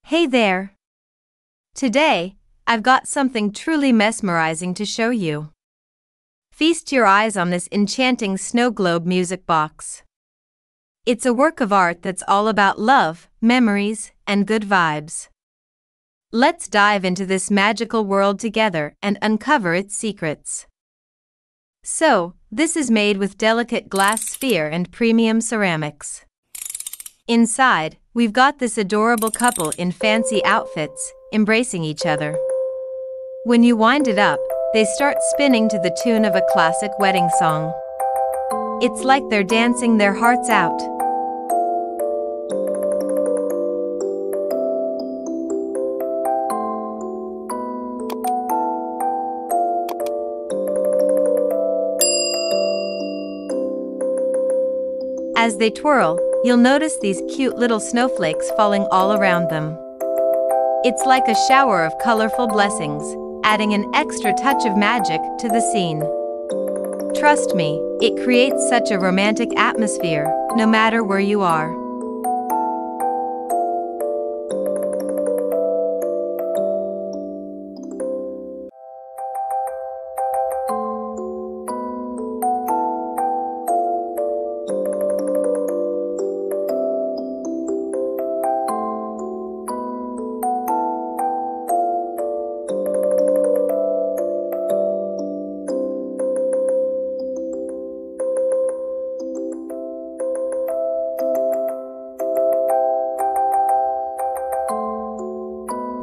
Hey there! Today, I've got something truly mesmerizing to show you. Feast your eyes on this enchanting snow globe music box. It's a work of art that's all about love, memories, and good vibes. Let's dive into this magical world together and uncover its secrets. So, this is made with delicate glass sphere and premium ceramics. Inside, we've got this adorable couple in fancy outfits, embracing each other. When you wind it up, they start spinning to the tune of a classic wedding song. It's like they're dancing their hearts out. As they twirl, you'll notice these cute little snowflakes falling all around them. It's like a shower of colorful blessings, adding an extra touch of magic to the scene. Trust me, it creates such a romantic atmosphere, no matter where you are.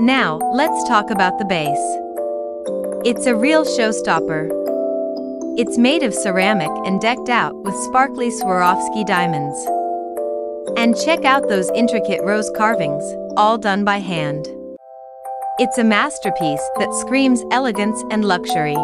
Now, let's talk about the base. It's a real showstopper. It's made of ceramic and decked out with sparkly Swarovski diamonds. And check out those intricate rose carvings, all done by hand. It's a masterpiece that screams elegance and luxury.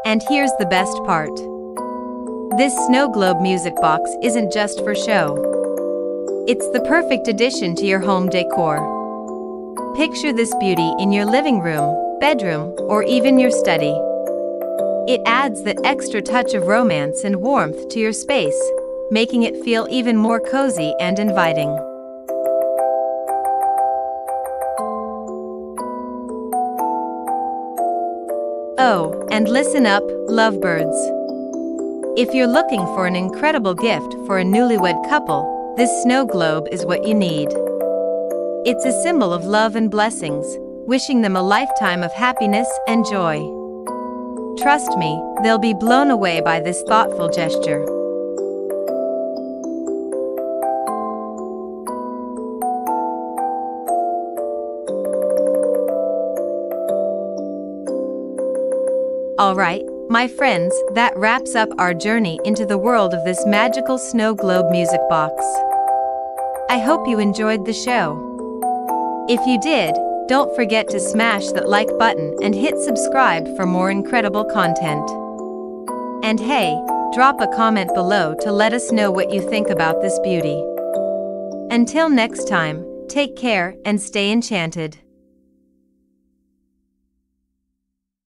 And here's the best part. This snow globe music box isn't just for show. It's the perfect addition to your home decor. Picture this beauty in your living room, bedroom, or even your study. It adds that extra touch of romance and warmth to your space, making it feel even more cozy and inviting. Oh, and listen up, lovebirds. If you're looking for an incredible gift for a newlywed couple, this snow globe is what you need. It's a symbol of love and blessings, wishing them a lifetime of happiness and joy. Trust me, they'll be blown away by this thoughtful gesture. Alright, my friends, that wraps up our journey into the world of this magical snow globe music box. I hope you enjoyed the show. If you did, don't forget to smash that like button and hit subscribe for more incredible content. And hey, drop a comment below to let us know what you think about this beauty. Until next time, take care and stay enchanted.